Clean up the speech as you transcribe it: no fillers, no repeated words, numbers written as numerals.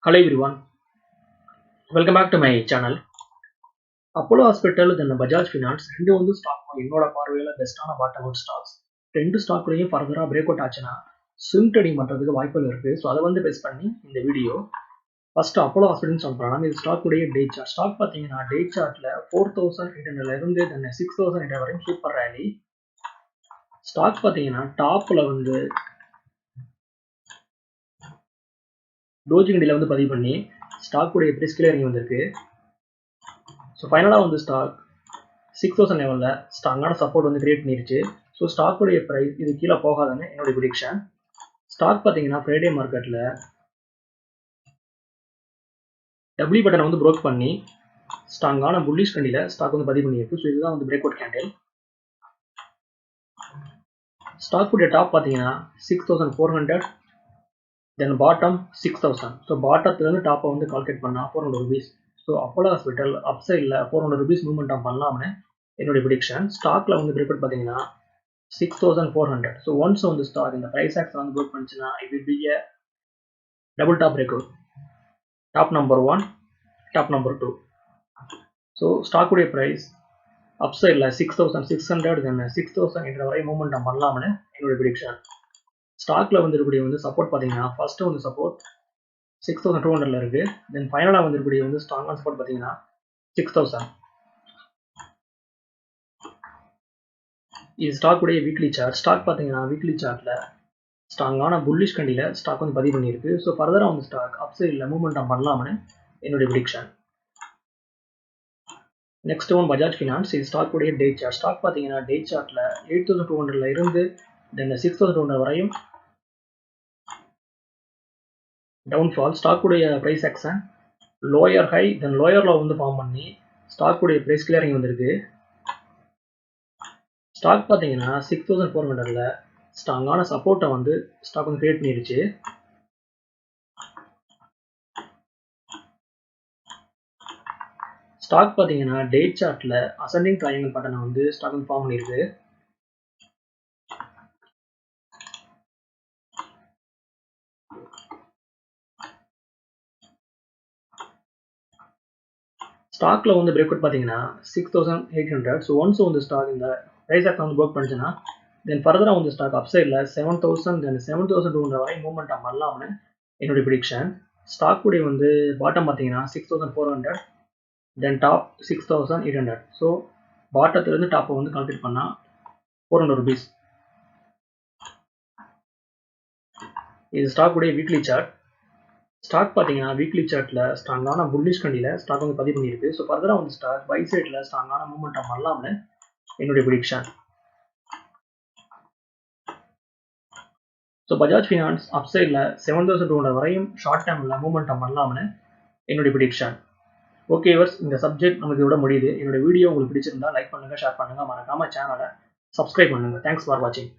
Hello everyone, welcome back to my channel. Apollo Hospital then Bajaj Finance ரெண்டு வந்து stock என்னோட பார்வையில பெஸ்டான பாட்டம் அவுட் ஸ்டாக்ஸ். ரெண்டு ஸ்டாக்லயும் ஃபர்தரா பிரேக் அவுட் ஆச்சுன்னா ஸ்விங் ட்ரேடிங் பண்றதுக்கு வாய்ப்புகள் இருக்கு. ஸோ அதை வந்து பேஸ் பண்ணி இந்த வீடியோ. ஃபர்ஸ்ட் அப்போலோ ஹாஸ்பிட்டல்னு சொல்றோம். இது ஸ்டாக் உடைய டே சார்ட். ஸ்டாக் பார்த்தீங்கன்னா டே சார்ட்ல 4800 இருந்து தென் 6800 வரைக்கும் சூப்பர் ரேலி. ஸ்டாக் பார்த்தீங்கன்னா டாப்ல வந்து டோஜி கண்டில வந்து பதிவு பண்ணி ஸ்டாக் உடைய பிரைஸ் கீழே இறங்கி வந்திருக்கு. ஸோ ஃபைனலாக வந்து ஸ்டாக் 6000 லெவலில் ஸ்ட்ராங்கான சப்போர்ட் வந்து கிரியேட் பண்ணிருச்சு. ஸோ ஸ்டாக்குடைய ப்ரைஸ் இது கீழே போகாதுன்னு என்னுடைய ப்ரிடிக்ஷன். ஸ்டாக் பார்த்தீங்கன்னா ஃப்ரைடே மார்க்கெட்டில் டபிள்யூ பட்டனை வந்து ப்ரோக் பண்ணி ஸ்ட்ராங்கான புல்லிஷ் கண்டியில் ஸ்டாக் வந்து பதிவு பண்ணியிருக்கு. ஸோ இதுதான் வந்து பிரேக் அவுட் கேண்டில். ஸ்டாக்குடைய டாப் பார்த்தீங்கன்னா 6400, தென் பாட்டம் 6000. ஸோ பாட்டத்துலேருந்து டாப்பை வந்து கால்குலேட் பண்ணால் 400 rupees. ஸோ அப்போலோ ஹாஸ்பிட்டல் அப் சைடில் 400 rupees மூவ்மெண்ட் பண்ணலாம்னு என்னுடைய ப்ரிடிக்ஷன். ஸ்டாக்ல வந்து பிரேக் அவுட் பார்த்தீங்கன்னா 6400. ஸோ ஒன்ஸ் வந்து ஸ்டாக் இந்த ப்ரைஸ் ஆக்ஸ் வந்து ப்ரோக் பண்ணிச்சுன்னா it will be a double top break out. Top number 1, top number 2. So ஸ்டாக்குடைய ப்ரைஸ் அப் சைடில் 6600 தென் 6800 வரை மூவ்மெண்ட் பண்ணலாம்னு என்னுடைய ப்ரிடிக்ஷன். ஸ்டாக்ல வந்து இருக்கக்கூடிய வந்து சப்போர்ட் பார்த்தீங்கன்னா ஃபர்ஸ்ட் வந்து சப்போர்ட் 6200 இருக்கு. தென் ஃபைனலாக வந்து இருக்கக்கூடிய வந்து ஸ்ட்ராங்கான சப்போர்ட் பார்த்தீங்கன்னா 6000. இது ஸ்டாக் உடைய வீக்லி சார்ட். ஸ்டாக் பார்த்தீங்கன்னா வீக்லி சார்ட்ல ஸ்ட்ராங்கான புல்லிஷ் கண்டியில் ஸ்டாக் வந்து பதிவு பண்ணியிருக்கு. ஸோ ஃபர்தராக வந்து ஸ்டாக் அப் சைடில் மூவ்மெண்ட் பண்ணலாம்னு என்னுடைய prediction. Next one Bajaj finance. இது ஸ்டாக் உடைய டே சார்ட். ஸ்டாக் பார்த்தீங்கன்னா டே சார்ட்ல 8200 இருந்து தென் 6200 வரையும் டவுன்ஃபால். ஸ்டாக் உடைய ப்ரைஸ் ஆக்ஷன் லோயர் ஹை தென் லோயர்ல வந்து ஃபார்ம் பண்ணி ஸ்டாக் உடைய ப்ரைஸ் கீழே இறங்கி வந்திருக்கு. ஸ்டாக் பார்த்தீங்கன்னா 6400ல ஸ்ட்ராங்கான சப்போர்ட்டை வந்து ஸ்டாக் வந்து கிரியேட் பண்ணிருச்சு. ஸ்டாக் பார்த்தீங்கன்னா டே சார்ட்ல அசெண்டிங் ட்ரையாங்கிள் பேட்டர்னை வந்து ஸ்டாக் வந்து ஃபார்ம் பண்ணியிருக்கு. ஸ்டாக்ல வந்து பிரேக் அவுட் பார்த்தீங்கன்னா 6800. ஸோ ஒன்ஸ் வந்து ஸ்டாக் இந்த ப்ரைஸ் ஆக்ட் வந்து ப்ரோக் பண்ணிச்சுன்னா தென் ஃபர்தராக வந்து ஸ்டாக் அப் சைடில் 7000 தென் 7200 வரை மூவ்மெண்ட் பண்ணலாம்னு என்னுடைய ப்ரிடிக்ஷன். ஸ்டாக் உடைய வந்து பாட்டம் பார்த்தீங்கன்னா 6400 தென் டாப் 6800. ஸோ பாட்டத்திலிருந்து டாப்பை வந்து கால்குலேட் பண்ணால் 400 rupees. இது ஸ்டாக் உடைய வீக்லி சார்ட். ஸ்டாக் பார்த்தீங்கன்னா வீக்லி சார்ட்ல ஸ்ட்ராங்கான புல்லிஷ் கண்டியில் ஸ்டாக் வந்து பதிவு பண்ணியிருக்கு. ஸோ ஃபர்தராக வந்து ஸ்டாக் பை சைடில் ஸ்ட்ராங்கான மூவ்மெண்ட் பண்ணலாம்னு என்னுடைய ப்ரிடிக்ஷன். ஸோ பஜாஜ் ஃபினான்ஸ் அப் சைடில் 7200 வரையும் ஷார்ட் டேர்மில் மூவ்மெண்ட் பண்ணலாம்னு என்னுடைய ப்ரிடிக்ஷன். ஓகே வர்ஸ், இந்த சப்ஜெக்ட் நமக்கு இதோட முடியுது. என்னோட வீடியோ உங்களுக்கு பிடிச்சிருந்தா லைக் பண்ணுங்க, ஷேர் பண்ணுங்க, மறக்காம சேனலை சப்ஸ்கிரைப் பண்ணுங்க. தேங்க்ஸ் ஃபார் வாட்சிங்.